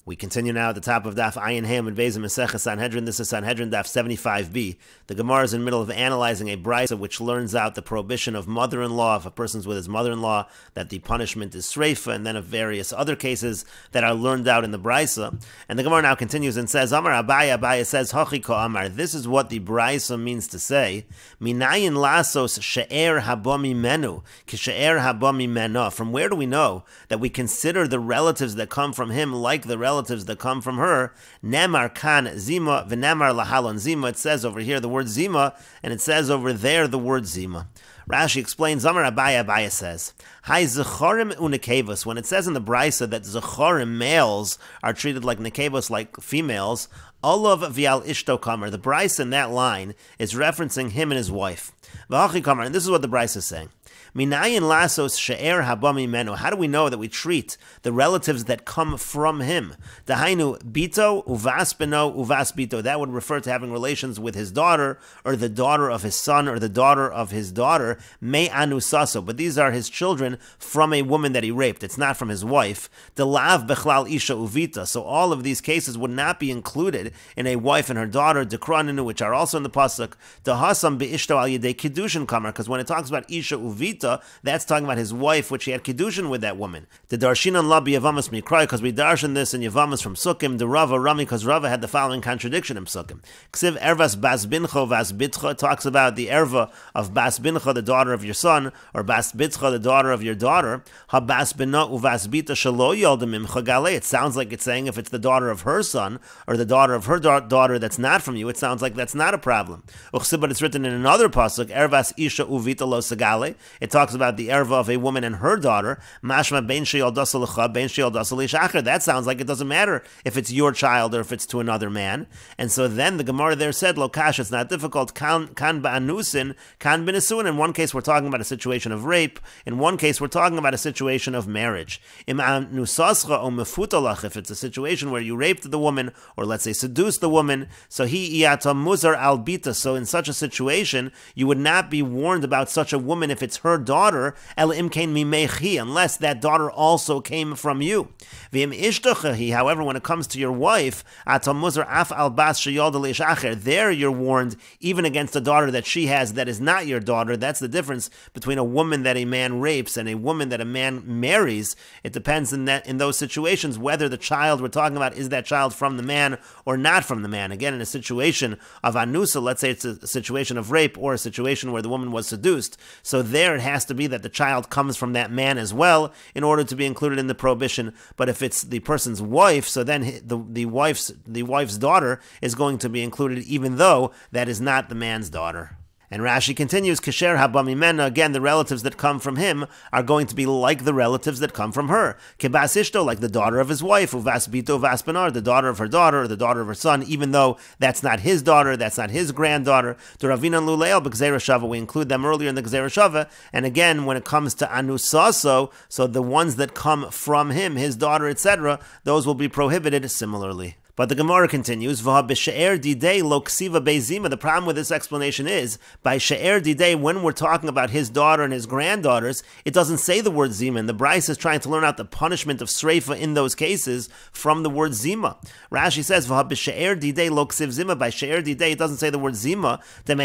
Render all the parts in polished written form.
We continue now at the top of Daf Ayin Ham and Beis Mesechet Sanhedrin. This is Sanhedrin Daf 75b. The Gemara is in the middle of analyzing a brisa which learns out the prohibition of mother-in-law, if a person's with his mother-in-law, that the punishment is sreifa, and then of various other cases that are learned out in the brisa. And the Gemara now continues and says, Amar Abaya, Abaya says, Hachi ko Amar. This is what the brisa means to say. Minayin lasos she'er habami menu, kishe'er habami mena. From where do we know that we consider the relatives that come from him like the relatives that come from her? Nemar kan zima v'nemar lahalon zima. It says over here the word zima, and it says over there the word zima. Rashi explains, Amar Abaya, Abaya says, Hai zechorim unekevos. When it says in the brisa that zechorim, males, are treated like nekevos, like females, Olav vial ishto kamer. The brisa in that line is referencing him and his wife. V'hachi kamer, and this is what the brisa is saying. Minayin lasos she'er habami menu. How do we know that we treat the relatives that come from him? Dahainu bito uvas beno uvas bito. That would refer to having relations with his daughter, or the daughter of his son, or the daughter of his daughter. Me anusaso. But these are his children from a woman that he raped. It's not from his wife. Delav bechlal isha uvita. So all of these cases would not be included in a wife and her daughter, dekraninu, which are also in the pasuk. Dahasam beishto al yedei kiddushin kamar. Because when it talks about isha uvita, that's talking about his wife, which he had kiddushin with that woman. The darshinan la b'yavamas mikray, because we darshan this in Yavamas from Sukkim. The Rava Rami, because Rava had the following contradiction in Sukkim. Ksiv ervas bas bincho vas bitcha talks about the erva of bas bincha, the daughter of your son, or bas bitcha, the daughter of your daughter. Ha bas bina uvas bita shalo yoldamim chagale. It sounds like it's saying if it's the daughter of her son or the daughter of her daughter that's not from you, it sounds like that's not a problem. But it's written in another pasuk, ervas isha uvita lo sagale. It talks about the erva of a woman and her daughter. Mashma ben she'al dasalacha ben she'al dasalishacher. That sounds like it doesn't matter if it's your child or if it's to another man. And so then the Gemara there said, Lokash, it's not difficult. Kan ba'anusin, kan b'nesuin. In one case we're talking about a situation of rape. In one case we're talking about a situation of marriage. Im anusascha o mefutalach. If it's a situation where you raped the woman, or let's say seduced the woman, so he iyata muzar al bita. So in such a situation, you would not be warned about such a woman if it's her daughter, unless that daughter also came from you. However, when it comes to your wife, there you're warned even against a daughter that she has that is not your daughter. That's the difference between a woman that a man rapes and a woman that a man marries. It depends in those situations whether the child we're talking about is that child from the man or not from the man. Again, in a situation of anusa, let's say it's a situation of rape or a situation where the woman was seduced, so there it has to be that the child comes from that man as well in order to be included in the prohibition. But if it's the person's wife, so then the wife's daughter is going to be included, even though that is not the man's daughter. And Rashi continues, Kesher habami mena, again, the relatives that come from him are going to be like the relatives that come from her. Kebas ishto, like the daughter of his wife, uvas bito vas benar, the daughter of her daughter, or the daughter of her son, even though that's not his daughter, that's not his granddaughter. To Ravinan Luleil, b'gzeira shava, we include them earlier in the gzeira shava. And again, when it comes to anusaso, so the ones that come from him, his daughter, etc., those will be prohibited similarly. But the Gemara continues, the problem with this explanation is, by she'er didei, when we're talking about his daughter and his granddaughters, it doesn't say the word zima, and the Bryce is trying to learn out the punishment of sreifa in those cases from the word zima. Rashi says, she'er didei lo ksiv zima, by she'er didei, it doesn't say the word zima, because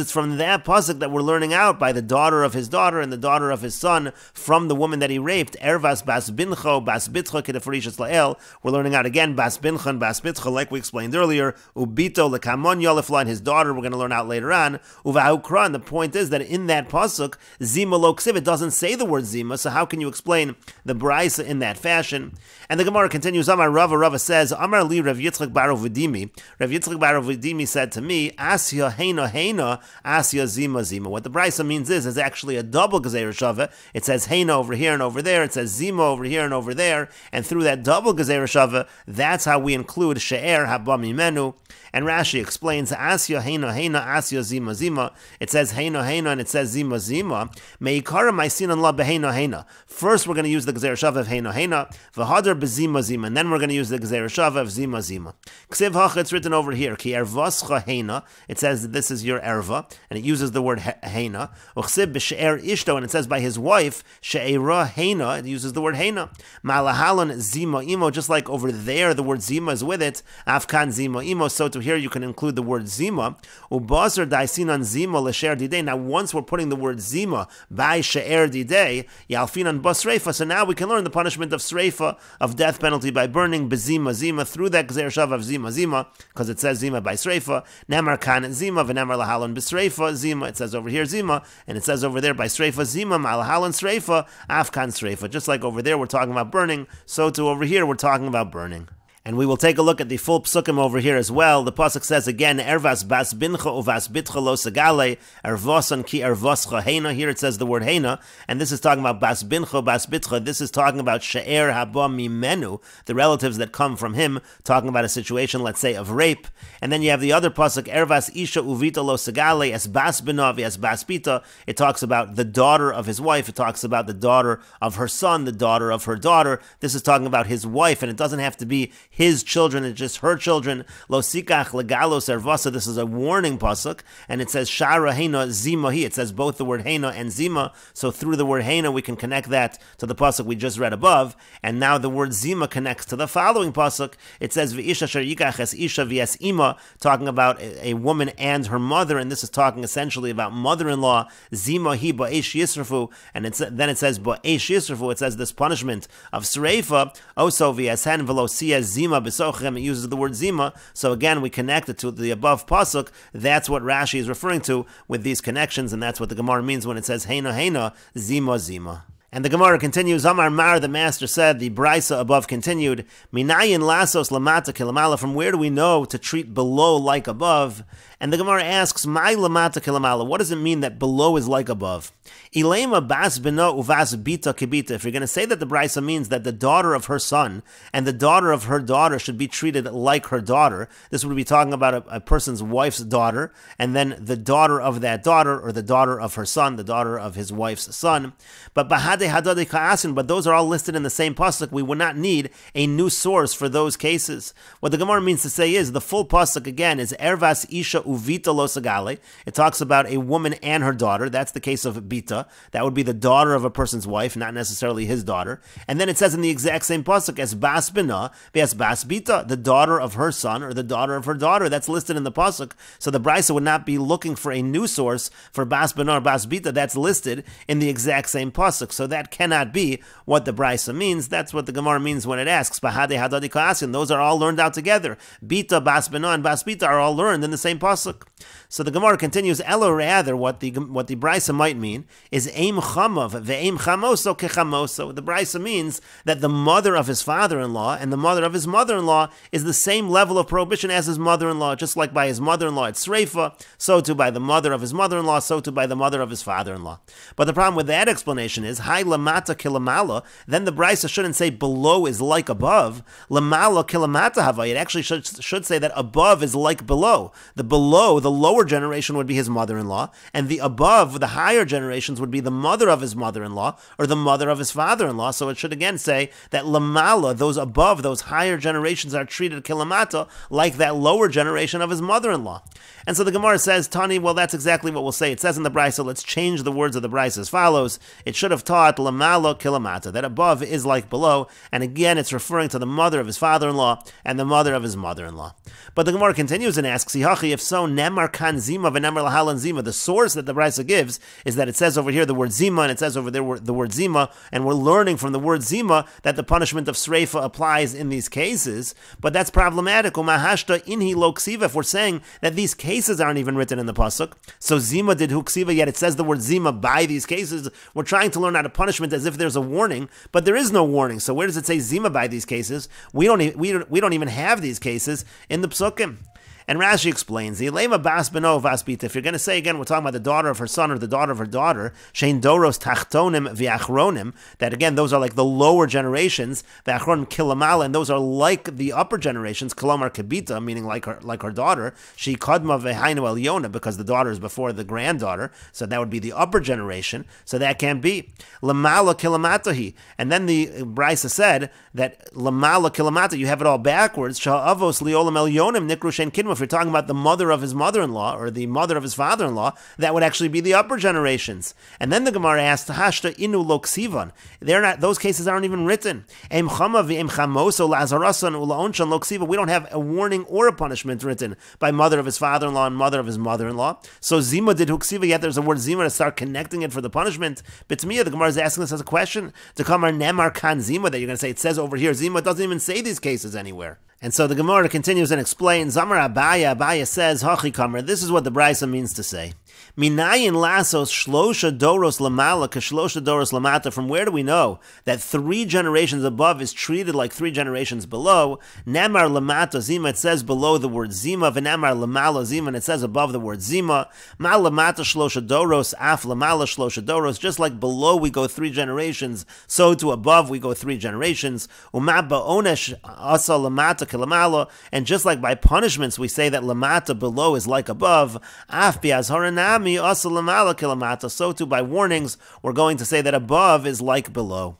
it's from that pasuk that we're learning out by the daughter of his daughter and the daughter of his son from the woman that he raped, ervas bas bincho, bas bitcha kedefarishas lael. We're learning out again bas bincha and bas bitcha, like we explained earlier. Ubito lekamon yolefla, and his daughter. We're going to learn out later on. Uvaukra. And the point is that in that pasuk zima lo ksiv, it doesn't say the word zima. So how can you explain the brisa in that fashion? And the Gemara continues. Amar Rava. Rava says, Amar li Rav Yitzchak bar Vidimi. Rav Yitzchak bar Vidimi said to me, Asya heina heina, Asya zima zima. What the brisa means is actually a double gezeira shava. It says heina over here and over there. It says zima over here and over there. there, and through that double Gezerah Shava, that's how we include She'er Haba Mimenu. And Rashi explains, Asya Heina Heina Asya Zima Zima. It says Heina Heina and it says Zima Zima. Meikara Maisinan La Beheina Heina. First we're going to use the Gezerah Shava of Heina Heina, V'hadar Bezima Zima, and then we're going to use the Gezerah Shava of Zima Zima. Ksiv Hach, it's written over here, Ki Ervascha Heina. It says that this is your erva, and it uses the word Heina. Uchsiv B'She'er Ishto, and it says by his wife, She'era Heina, it uses the word Heina. Ma'alahalan Zima Imo, just like over there the word Zima is with it, Afkan Zima Imo, so to here you can include the word Zima. Ubasar Daisinan Zima L'She'er Didei. Now once we're putting the word Zima by She'er Didei, Yalfinan Basreifa, so now we can learn the punishment of Sreifa, of death penalty by burning Bezima Zima, through that Gezerah Shava of Zima Zima, because it says Zima by Sreifa. Nemar Kan Zima, V'nemar Lahalon B'Sreifa Zima, it says over here Zima, and it says over there by Sreifa Zima, Ma'alahalon Sreifa, Afkan Sreifa. Just like over there we're talking about burning, so too over here we're talking about burning. And we will take a look at the full psukim over here as well. The pasuk says again, Ervas bas bincha uvas bitcha lo segale, ervosan ki ervoscha heina. Here it says the word heina, and this is talking about bas bincha, bas bitcha. This is talking about she'er haba mimenu, the relatives that come from him, talking about a situation, let's say, of rape. And then you have the other pasuk, Ervas isha uvita lo segale, es bas binavi, es bas bita. It talks about the daughter of his wife. It talks about the daughter of her son, the daughter of her daughter. This is talking about his wife, and it doesn't have to be his children, it's just her children. Lo sikach legalo servasa. This is a warning pasuk, and it says shara heina zimahi. It says both the word heina and zima. So through the word heina, we can connect that to the pasuk we just read above. And now the word zima connects to the following pasuk. It says v'isha sher yikach es isha v'es ima, talking about a woman and her mother, and this is talking essentially about mother-in-law. Zima hi ba'esh yisrafu, and then it says ba'esh yisrafu. It says this punishment of sreifa oso v'es hen v'lo siya zima. It uses the word zima, so again we connect it to the above pasuk. That's what Rashi is referring to with these connections, and that's what the Gemara means when it says heina heina zima zima. And the Gemara continues, Amar Mar, the master said, the Brisa above continued, Minayin lasos lamata kilamala, from where do we know to treat below like above? And the Gemara asks, Mai lamata kilamala, what does it mean that below is like above? Ilema bas bino uvas bita kibita. If you're going to say that the Brisa means that the daughter of her son and the daughter of her daughter should be treated like her daughter, this would be talking about a person's wife's daughter, and then the daughter of that daughter, or the daughter of her son, the daughter of his wife's son. But but those are all listed in the same pasuk. We would not need a new source for those cases. What the Gemara means to say is, the full pasuk again is Ervas Isha Uvita Lo Sagale. It talks about a woman and her daughter. That's the case of Bita. That would be the daughter of a person's wife, not necessarily his daughter. And then it says in the exact same pasuk as Bas Bina, Bas Bita, the daughter of her son or the daughter of her daughter. That's listed in the pasuk. So the Brisa would not be looking for a new source for Bas Bina or Bas Bita. That's listed in the exact same pasuk. So that cannot be what the Brisa means. That's what the Gemara means when it asks, Bahade Hadadi Ka'asin. Those are all learned out together. Bita, Bas Bina, and Bas Bita are all learned in the same pasuk. So the Gemara continues, Elo rather, what the Brisa might mean is Eim Chamav, Ve'eim Chamoso Kechamoso. The Brisa means that the mother of his father-in-law and the mother of his mother-in-law is the same level of prohibition as his mother-in-law. Just like by his mother-in-law it's Sreifa, so too by the mother of his mother-in-law, so too by the mother of his father-in-law. But the problem with that explanation is, Hai Lamata Kilamala, then the Brisa shouldn't say below is like above. Lamala Kilamata Hava. It actually should say that above is like below. The below, the lower generation would be his mother-in-law, and the above, the higher generations would be the mother of his mother-in-law or the mother of his father-in-law. So it should again say that lamala, those above, those higher generations are treated kilamata like that lower generation of his mother-in-law. And so the Gemara says, Tani, well, that's exactly what we'll say. It says in the Brisa, let's change the words of the Brisa as follows. It should have taught lamala kilamata, that above is like below, and again it's referring to the mother of his father-in-law and the mother of his mother-in-law. But the Gemara continues and asks, if so, nemar kan zima v'nemar lahalan zima. The source that the Brisa gives is that it says over here the word zima, and it says over there the word zima, and we're learning from the word zima that the punishment of sreifa applies in these cases. But that's problematic. Umahashta inhi lo ksiva. If we're saying that these cases aren't even written in the pasuk, so zima did hu ksiva, yet it says the word zima by these cases. We're trying to learn out a punishment as if there's a warning, but there is no warning. So where does it say zima by these cases? We don't even have these cases in the psukim. And Rashi explains, Ilema bas beno vas bita. If you're going to say again, we're talking about the daughter of her son or the daughter of her daughter, shein doros tachtonim v'achronim, that again, those are like the lower generations, v'achronim kilamala, and those are like the upper generations, kolomar kibita, meaning like her daughter, she kadma v'hainu elyona, because the daughter is before the granddaughter, so that would be the upper generation, so that can't be. Lamala kilamatahi. And then the Brisa said that lamala kilamata, you have it all backwards, sha'avos liolam elyonim nikru shein kidma. If you're talking about the mother of his mother-in-law or the mother of his father-in-law, that would actually be the upper generations. And then the Gemara asked, Hashta inu lo ksivan. They're not; those cases aren't even written. Em chama v'em chamoso lazarasan ulaonshan lo ksiva. We don't have a warning or a punishment written by mother of his father-in-law and mother of his mother-in-law. So zima did huksiva. Yet there's a word zima to start connecting it for the punishment. But to me, the Gemara is asking this as a question. To come our nemar kan zima, that you're going to say it says over here zima, doesn't even say these cases anywhere. And so the Gemara continues and explains, Zamar Abaya says, Hachi Kamer, this is what the Brisa means to say. Minayin lasos shlosha doros lamala kashlosha doros lamata. From where do we know that 3 generations above is treated like 3 generations below? Nemar lamata zima, it says below the word zima, v'nemar lamala zima, and it says above the word zima. Ma lamata shlosha doros, af lamala shlosha doros. Just like below we go 3 generations, so to above we go 3 generations. Uma ba'onesh asa lamata kilamala, and just like by punishments we say that lamata below is like above. Af bi'azharanami asa lamala kilamata. So too by warnings we're going to say that above is like below.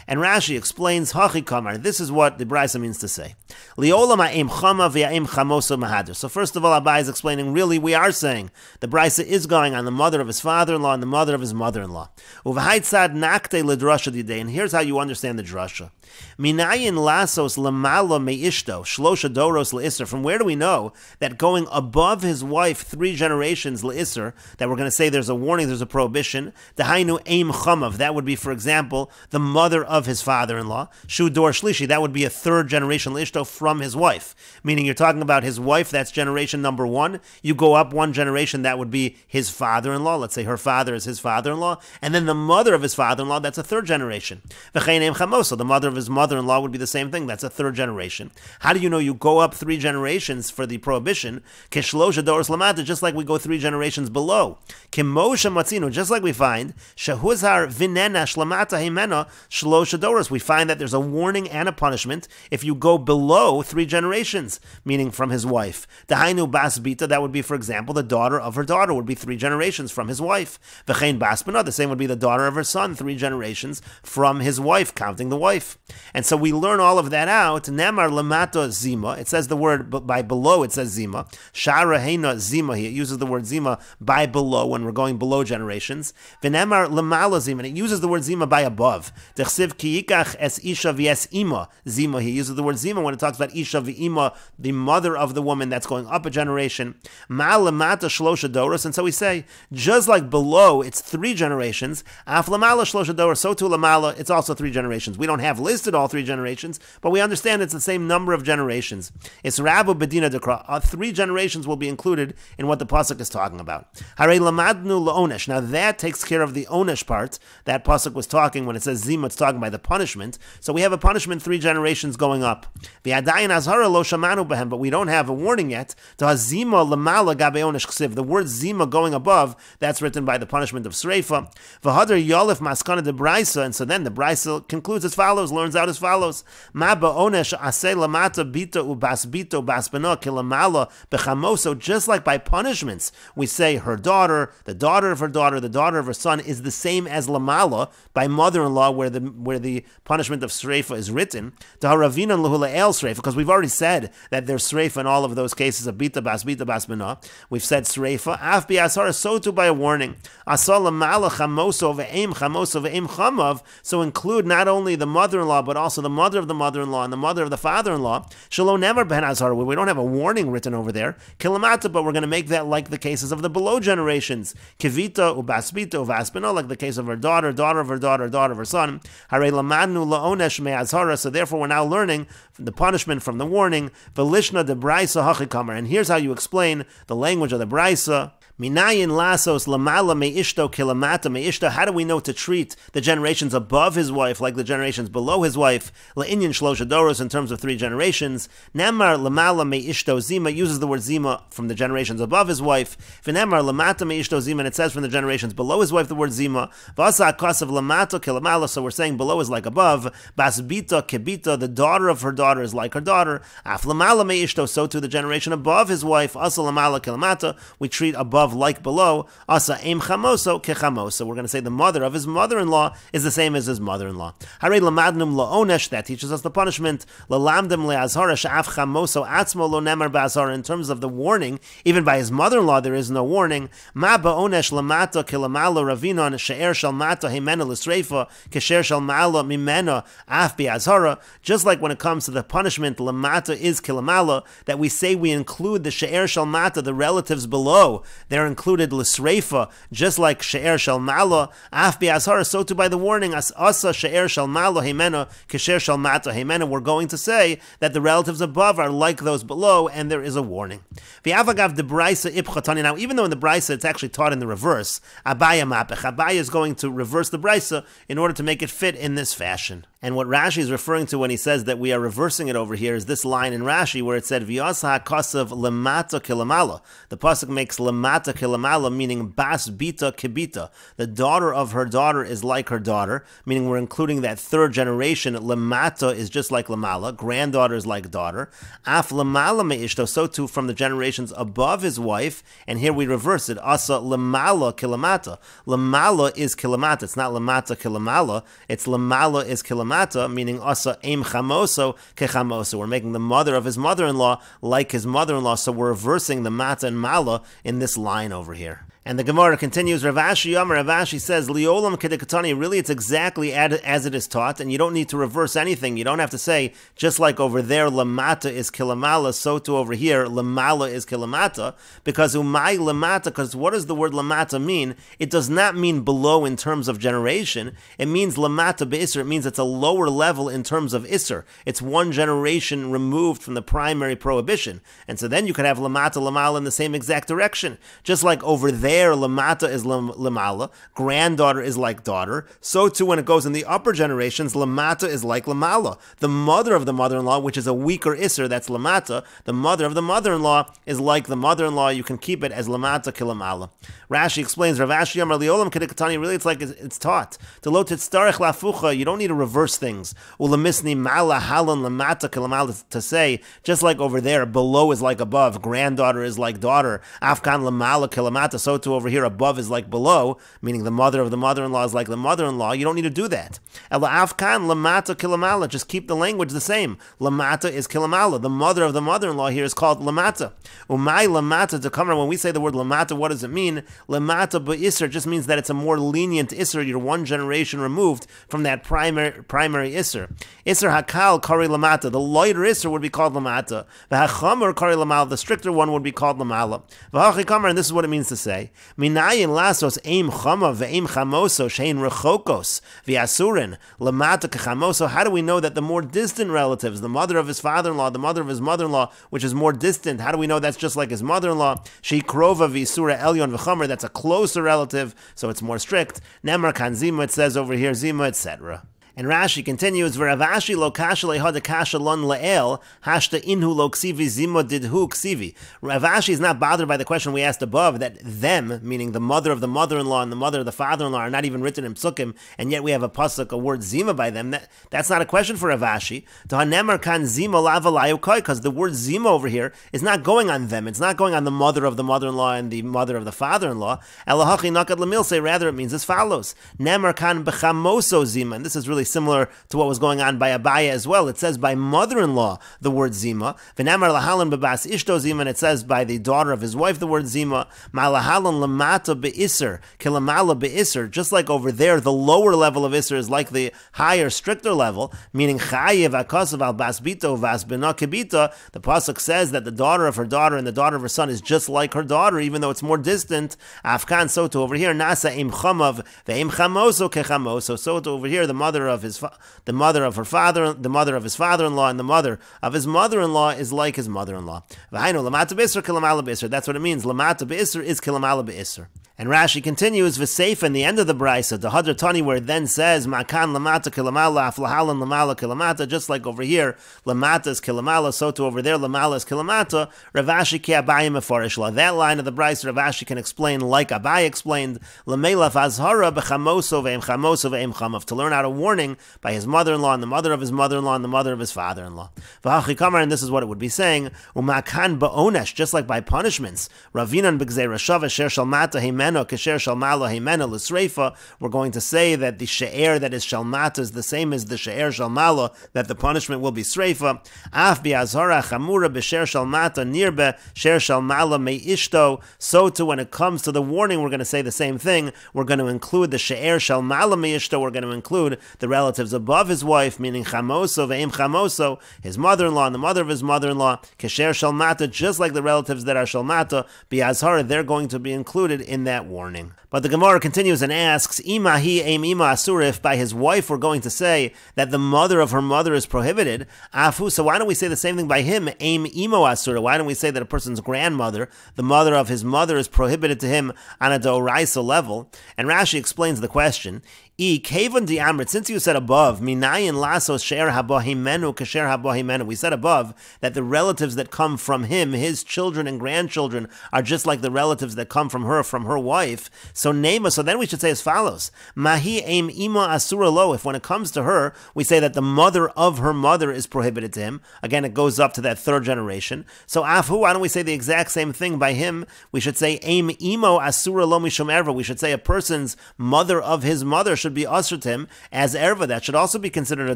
And Rashi explains, Hachi Kamar, this is what the Brisa means to say. Li'olam ha'im chama v'ya'im chamoso mahader. So first of all, Abai is explaining, really, we are saying the Brisa is going on the mother of his father-in-law and the mother of his mother-in-law. Uv'haitzad nakte l'drasha didei. And here's how you understand the drasha. Minayin lasos lamalo me'ishto, shlosha doros le'isr. From where do we know that going above his wife 3 generations le'isr, that we're going to say there's a warning, there's a prohibition, dahainu eim chamav, that would be, for example, the mother of his father-in-law, shu dor shlishi, that would be a 3rd generation le'ishto from his wife. Meaning you're talking about his wife, that's generation number 1, you go up 1 generation, that would be his father-in-law, let's say her father is his father-in-law, and then the mother of his father-in-law, that's a 3rd generation. V'chein eim chamoso, the mother of his mother-in-law would be the same thing. That's a 3rd generation. How do you know you go up 3 generations for the prohibition? Keshlosha doros lamata, just like we go 3 generations below. Kimosha matzino, just like we find shehuzar vinena shlamata himena shlosha doros. We find that there's a warning and a punishment if you go below 3 generations, meaning from his wife. Dahainu bas bita, that would be, for example, the daughter of her daughter would be 3 generations from his wife. V'chein bas bana, the same would be the daughter of her son, 3 generations from his wife, counting the wife. And so we learn all of that out. Nemar lamato zima. It says the word by below. It says zima. Shara heina zima. It uses the word zima by below when we're going below generations. V'nemar lamala zima. And it uses the word zima by above. Dechsiv ki yikach es isha v'es ima zima. He uses the word zima when it talks about isha v'ima, the mother of the woman that's going up a generation. Ma lamata shlosha doros. And so we say, just like below, it's 3 generations. Af lamala shlosha doros. So too lamala, it's also 3 generations. We don't have listed all 3 generations, but we understand it's the same number of generations. It's Rabu Bedina Dekra. 3 generations will be included in what the pasuk is talking about. Harei lamadnu laonesh. Now that takes care of the onesh part. That pasuk was talking when it says zima, it's talking by the punishment. So we have a punishment 3 generations going up. V'adayin azhara lo shamanu behem, but we don't have a warning yet. To zima lamala gabe onesh ksiv. The word zima going above, that's written by the punishment of sreifa. V'hadar yolif maskana de brisa, and so then the brisa concludes as follows, learns out as follows. Ma ba'onesh aseh lamata bita ubas bito basbana kilamala bechamoso. Just like by punishments, we say her daughter, the daughter of her daughter, the daughter of her son is the same as lamala by mother-in-law, where the punishment of sreifa is written. To haravinan lahula el sreifa, because we've already said that there's sreifa in all of those cases of bita basbana. We've said sreifa. Af bi asara, so too by a warning. Asal lamala chamoso ve'em chamav. So include not only the mother-in-law, but also the mother of the mother-in-law and the mother of the father-in-law. Shalom never ben azhar. We don't have a warning written over there. Kilamata, but we're going to make that like the cases of the below generations. Kivita ubasbita uvaspina, like the case of her daughter, daughter of her daughter, daughter of her son. Hare lamadnu laonesh me'azhara. So therefore, we're now learning the punishment from the warning. Velishna de brisa hachikamer. And here's how you explain the language of the brisa. Minayin lasos lamala meishto kilamata meishto. How do we know to treat the generations above his wife like the generations below his wife? La'inyan shlosha doros, in terms of 3 generations. Nemar lamala meishto zima uses the word zima from the generations above his wife. V'nemar lamata meishto zima, and it says from the generations below his wife the word zima. V'asa akasav lamato kilamala. So we're saying below is like above. Basbita kibita, the daughter of her daughter is like her daughter. Af lamala meishto, so to the generation above his wife. Asa lamala kilamata, we treat above like below. Asa em chamoso kechamoso. We're going to say the mother of his mother-in-law is the same as his mother-in-law. Hare lamadnum la'onesh, that teaches us the punishment. Lalamdim le'azhara sha'af chamoso atzmo lo nemar ba'azhara. In terms of the warning, even by his mother-in-law there is no warning. Ma ba'onesh lamata kilamalo ravinon she'er shalmata hemena l'sreifa kesher shalmala mimena af bi'azhara. Just like when it comes to the punishment, lamata is kilamala, that we say we include the she'er shalmata, the relatives below. They're included l'sreifa, just like she'er shalmala af bi'azhara. So too by the warning, asa she'er shalmala hemena kesher shalmata hemena. We're going to say that the relatives above are like those below, and there is a warning. V'avagav de braisa ipchatani. Now, even though in the braisa it's actually taught in the reverse, Abaya mapech, Abaya is going to reverse the braisa in order to make it fit in this fashion. And what Rashi is referring to when he says that we are reversing it over here is this line in Rashi where it said V'yasa hakasav lemata kilamala. The pasuk makes lemata kilamala, meaning bas bita kibita. The daughter of her daughter is like her daughter, meaning we're including that 3rd generation. Lemata is just like lamala, granddaughter is like daughter. Af lamala meishto, so too from the generations above his wife. And here we reverse it. Asa lamala kilamata. Lamala is kilamata. It's not lamata kilamala. It's lamala is kilamata, meaning asa em chamoso kechamoso. We're making the mother of his mother-in-law like his mother-in-law, so we're reversing the mata and mala in this line over here. And the Gemara continues, Rav Ashi says, Liolam kedekatani, really it's exactly as it is taught, and you don't need to reverse anything. You don't have to say, just like over there, lamata is kilamala, so too over here, lamala is kilamata, because umay lamata, because what does the word lamata mean? It does not mean below in terms of generation. It means lamata be'isr. It means it's a lower level in terms of isr. It's 1 generation removed from the primary prohibition. And so then you could have lamata lamala in the same exact direction. Just like over there, lamata is lamala, granddaughter is like daughter, so too when it goes in the upper generations, lamata is like lamala. The mother of the mother-in-law, which is a weaker isser, that's lamata. The mother of the mother-in-law is like the mother-in-law. You can keep it as lamata kilamala. Rashi explains, Rav Ashi Amar Liolam kedekatani, really it's like it's taught. To lo titzarech lafucha, you don't need to reverse things. Ulamisni mala halan lamata kilamala, to say, just like over there, below is like above, granddaughter is like daughter, afkan lamala kilamata, so too over here, above is like below, meaning the mother of the mother-in-law is like the mother-in-law. You don't need to do that. Ela afkan lamata kilamala, just keep the language the same. Lamata is kilamala. The mother of the mother-in-law here is called lamata. Umay lamata to come. When we say the word lamata, what does it mean? Lamata ba'isr just means that it's a more lenient isr. You're 1 generation removed from that primary isr. Isr hakal kari lamata. The lighter isr would be called lamata. V'hachamar kari lamala. The stricter one would be called lamala. V'hachikamar, and this is what it means to say. Minayin lasos aim chama ve'aim chamoso shein rechokos v'asurin lamata kechamoso. How do we know that the more distant relatives, the mother of his father-in-law, the mother of his mother-in-law, which is more distant, how do we know that's just like his mother-in-law? She krova v'isura elyon v'chamer, that's a closer relative, so it's more strict. Nemar kan zima, it says over here, zima, etc. And Rashi continues, V'ravashi lo kasha lehad kasha lon le'el, hashta inhu lo ksivi zimo didhu ksivi. Ravashi is not bothered by the question we asked above, that them, meaning the mother of the mother-in-law and the mother of the father-in-law, are not even written in psukim, and yet we have a pasuk, a word zima by them. That's not a question for Ravashi. Tohanemar kan zima lava layukoi, because the word zima over here is not going on them. It's not going on the mother of the mother-in-law and the mother of the father-in-law. Elahachi nakad lemilse, rather it means as follows. Nemar kan bechamoso zima, and this is really similar to what was going on by Abaya as well. It says by mother-in-law the word zima. V'namar lahalan bebas ishto zima, and it says by the daughter of his wife the word zima. Malahalan lamata be'isr, kilamala be'isr. Just like over there, the lower level of isr is like the higher, stricter level, meaning chayev akasav al bas bito vas bena kibita. The pasuk says that the daughter of her daughter and the daughter of her son is just like her daughter, even though it's more distant. Afkan, so to over here, nasa im chamav ve'im chamoso kechamoso. So to over here, the mother of his the mother of her father, the mother of his father-in-law, and the mother of his mother-in-law is like his mother-in-law. That's what it means. Lamata be'isr is kilamala be'isr. And Rashi continues, V'seif in the end of the Brisa, the Hadar Tani, where it then says, Makan lamata kilamala, aflahalan lamala kilamata, just like over here, lamata is kilamala, so to over there, lamala is kilamata, Rav Ashi ki Abaye mefarish la. That line of the Brisa, Rav Ashi can explain like Abaye explained, Lamelaf azhara b'chamoso ve'im chamoso ve'im chamav, to learn out a warning by his mother-in-law and the mother of his mother-in-law and the mother of his father-in-law. V'hachi kamar, and this is what it would be saying, Umakan ba'onesh, just like by punishments, Ravinan b'gzei rashav asher shalmata himena kasher shalmala himena l'sreifa, we're going to say that the she'er that is shalmata is the same as the she'er shalmala, that the punishment will be sreifa. Af bi'azhara chamura b'sher shalmata nirbe sher shalmala me'ishto, so too when it comes to the warning, we're going to say the same thing. We're going to include the she'er shalmala me'ishto, we're going to include the relatives above his wife, meaning chamoso ve'im chamoso, his mother-in-law and the mother of his mother-in-law, kasher shalmata, just like the relatives that are shalmata, bi'azhara, they're going to be included in that warning. But the Gemara continues and asks, Ima hi aim ima asur, if by his wife we're going to say that the mother of her mother is prohibited, afu, so why don't we say the same thing by him, aim imo asura? Why don't we say that a person's grandmother, the mother of his mother, is prohibited to him on a doraisa level? And Rashi explains the question, Kevon di Amrit, since you said above, Minayin lasos she'er habahimenu kasher habahimenu, we said above that the relatives that come from him, his children and grandchildren, are just like the relatives that come from her wife. So nema, so then we should say as follows, Mahi aim ima asura lo, if when it comes to her, we say that the mother of her mother is prohibited to him. Again, it goes up to that third generation. So afu, why don't we say the exact same thing by him? We should say aim imo asura lo mishum erva. We should say a person's mother of his mother should be usher to him as erva. That should also be considered a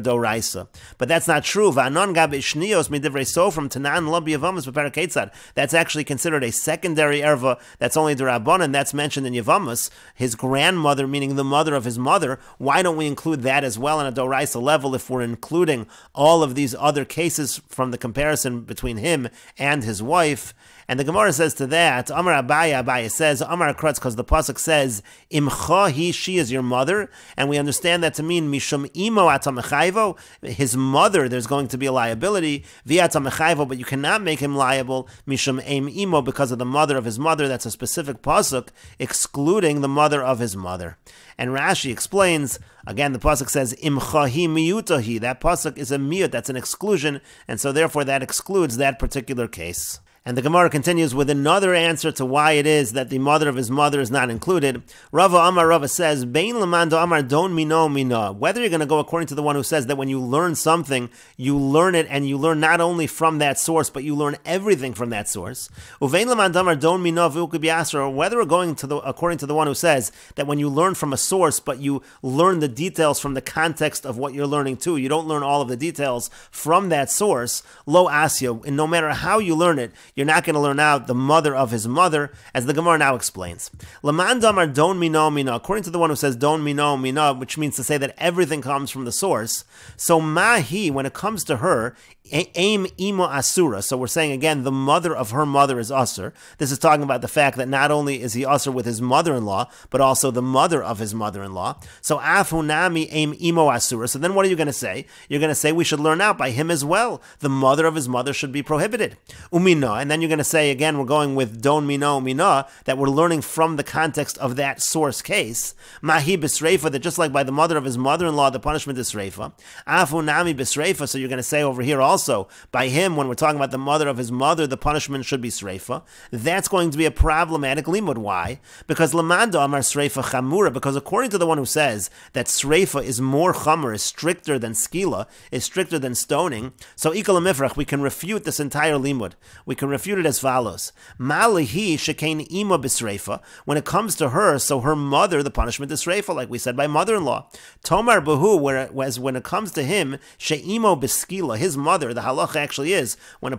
doraisa. But that's not true. Va'anon gab ishnios midivrei so from tanan lo b'yavamas b'perek Eitzad. That's actually considered a secondary erva. That's only the Rabbanan. That's mentioned in Yavamas. His grandmother, meaning the mother of his mother. Why don't we include that as well on a doraisa level if we're including all of these other cases from the comparison between him and his wife? And the Gemara says to that, Amar Abaye says, Amar Krutz, because the pasuk says, Imcha he, she is your mother, and we understand that to mean Mishum imo atamechayvo, his mother, there's going to be a liability, vi'atamechayvo, but you cannot make him liable, Mishum aim imo, because of the mother of his mother. That's a specific pasuk, excluding the mother of his mother. And Rashi explains, again, the pasuk says, Imcha hi miyutahi, that pasuk is a miyut, that's an exclusion, and so therefore that excludes that particular case. And the Gemara continues with another answer to why it is that the mother of his mother is not included. Rava says, Bein lamando Amar don mino mina. Whether you're going to go according to the one who says that when you learn something, you learn it, and you learn not only from that source, but you learn everything from that source. Uvein lamando Amar don mino v'ukibiasra. Or whether we're going to according to the one who says that when you learn from a source, but you learn the details from the context of what you're learning too, you don't learn all of the details from that source. Lo asya, and no matter how you learn it, you're not going to learn out the mother of his mother, as the Gemara now explains. Laman damar don mino mina, according to the one who says don mino mina, which means to say that everything comes from the source. So mahi, when it comes to her, aim imo asura. So we're saying again, the mother of her mother is asur. This is talking about the fact that not only is he asur with his mother-in-law, but also the mother of his mother-in-law. So afhunami aim imo asura. So then what are you going to say? You're going to say we should learn out by him as well. The mother of his mother should be prohibited. Umina. And then you're going to say, again, we're going with don mino mina, that we're learning from the context of that source case. Mahi bisreifa, that just like by the mother of his mother-in-law, the punishment is sreifa. Afhunami bisreifa. So you're going to say over here also, by him, when we're talking about the mother of his mother, the punishment should be sreifa. That's going to be a problematic limud. Why? Because lamando amar sreifa chamura, because according to the one who says that sreifa is more chamur, is stricter than skila, is stricter than stoning, so ikal mifrach, we can refute this entire limud. We can refute it as follows. Malihi shekain ima bisreifa, when it comes to her, so her mother, the punishment is sreifa, like we said by mother-in-law. Tomar bahu, whereas when it comes to him, sheimo biskila, his mother, the halacha actually is, when a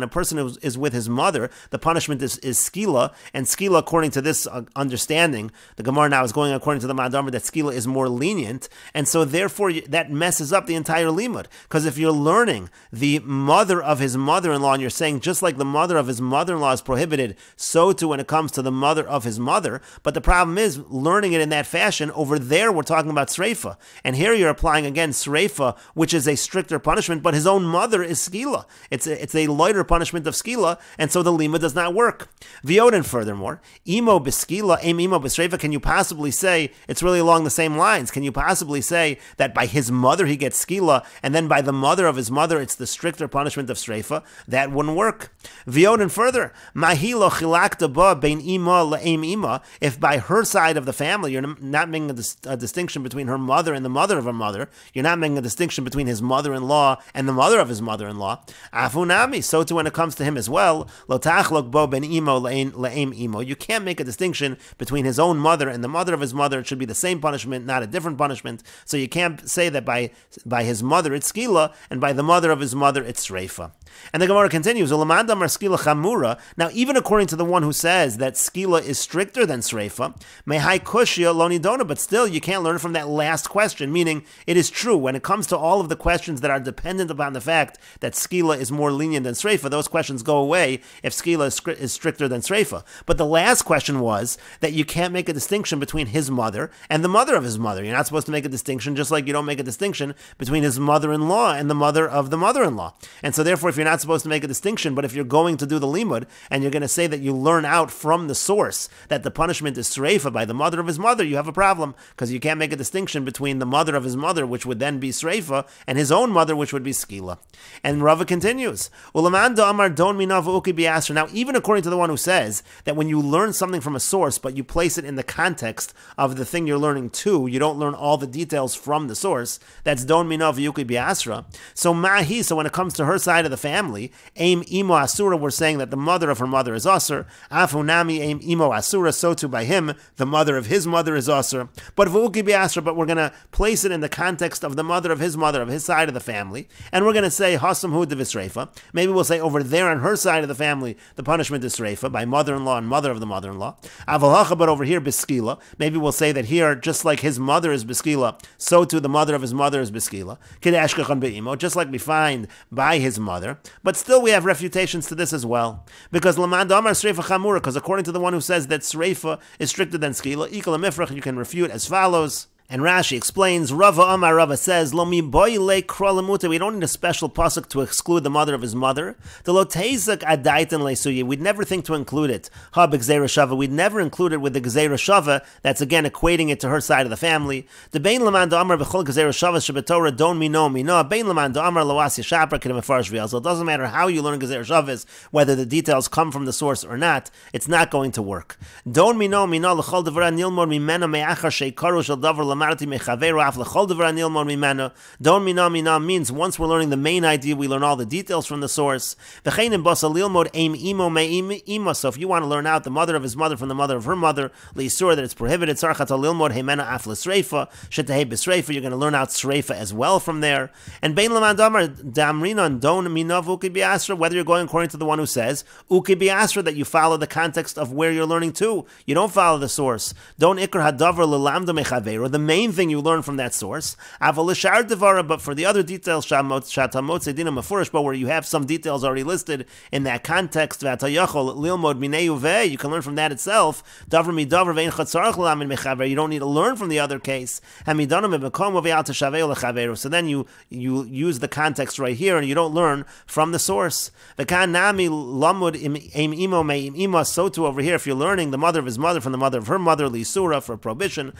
person is with his mother, the punishment is skila, and skila, according to this understanding, the Gemara now is going according to the Madamar, that skila is more lenient, and so therefore that messes up the entire limud, because if you're learning the mother of his mother-in-law, and you're saying just like the mother of his mother-in-law is prohibited, so too when it comes to the mother of his mother. But the problem is, learning it in that fashion, over there we're talking about sreifa. And here you're applying again sreifa, which is a stricter punishment, but his own mother is skila. It's a lighter punishment of skila, and so the lima does not work. V'yoden, furthermore, imo b'skila, aim imo b'sreifa, can you possibly say, it's really along the same lines, can you possibly say that by his mother he gets skila, and then by the mother of his mother it's the stricter punishment of sreifa? That wouldn't work. V'yoden, further, mahilo chilakta ba bein ima la'aim ima, if by her side of the family you're not making a distinction between her mother and the mother of her mother, you're not making a distinction between his mother-in-law and the mother of his mother-in-law, afunami, so too when it comes to him as well, lo tachlok bo ben imo la'aim imo, you can't make a distinction between his own mother and the mother of his mother. It should be the same punishment, not a different punishment. So you can't say that by his mother it's skila, and by the mother of his mother it's sreifa. And the Gemara continues, ulamanda mar skila chamura. Now, even according to the one who says that skila is stricter than sreifa, mehai kushya lo nidona, but still you can't learn from that last question, meaning it is true, when it comes to all of the questions that are dependent upon the fact that skila is more lenient than sreifa, those questions go away if skila is stricter than sreifa. But the last question was that you can't make a distinction between his mother and the mother of his mother. You're not supposed to make a distinction, just like you don't make a distinction between his mother-in-law and the mother of the mother-in-law. And so therefore, if you're not supposed to make a distinction, but if you're going to do the limud, and you're going to say that you learn out from the source that the punishment is sreifa by the mother of his mother, you have a problem, because you can't make a distinction between the mother of his mother, which would then be sreifa, and his own mother, which would be skila. And Rava continues, now even according to the one who says that when you learn something from a source, but you place it in the context of the thing you're learning to, you don't learn all the details from the source, that's don minav yuki biasra. So mahi, so when it comes to her side of the family, aim imo asura, we're saying that the mother of her mother is asur. Afunami aim imo asura, so too by him, the mother of his mother is asur. But v'uki biasra, but we're going to place it in the context of the mother of his side of the family, and we're going to say hasam hu devisreifa. Maybe we'll say over there on her side of the family, the punishment is sreifa by mother-in-law and mother of the mother-in-law. Avalacha, but over here biskila. Maybe we'll say that here, just like his mother is biskila, so too the mother of his mother is biskila. Kidashkachan be'imo, just like we find by his mother. But still we have refutations to this as well. Because Lamad Amar Sreifa Chamura, because according to the one who says that Sreifa is stricter than Skila, Ikal Mifrach, you can refute as follows. And Rashi explains, Rava Amar Rava says, Lo mi boy le krolamuta, we don't need a special pasuk to exclude the mother of his mother. The lo teizak adaitan le suya, we'd never think to include it. Ha b'gzeira shava, we'd never include it with the gzeira shava, that's again equating it to her side of the family. The bein laman da'amar b'chol gzeira shava shebetorah don mino bein laman da'amar loas yishapra kedem afarish v'yal. So it doesn't matter how you learn gzeira shavas, whether the details come from the source or not, it's not going to work. Don mino l'chol devara nilmor mimena me'achar sheikaru shel davar Don mina means once we're learning the main idea, we learn all the details from the source. So if you want to learn out the mother of his mother from the mother of her mother, that it's prohibited, you're going to learn out sreifa as well from there. And whether you're going according to the one who says that you follow the context of where you're learning to, you don't follow the source. The main thing you learn from that source, but for the other details, but where you have some details already listed in that context, you can learn from that itself. You don't need to learn from the other case. So then you use the context right here, and you don't learn from the source. So too over here, if you're learning the mother of his mother from the mother of her mother, lisura, for prohibition,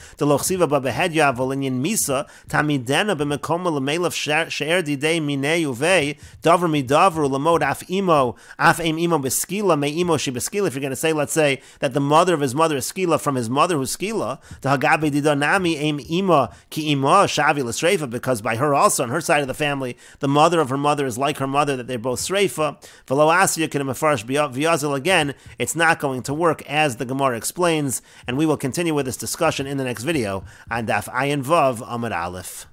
misa tamidena b'mekom l'meilav she'er didei minei uvei davar midavru lamod af imo beskila me imo she beskila. If you're going to say, let's say that the mother of his mother is skila from his mother who's skila, the hagabe didonami aim imo ki imo shavi l'sreifa, because by her also on her side of the family, the mother of her mother is like her mother, that they're both sreifa. V'lo asiya k'nem afarish v'yazil, again, it's not going to work as the Gemara explains, and we will continue with this discussion in the next video on Daf Ayin Vav Amud Aleph.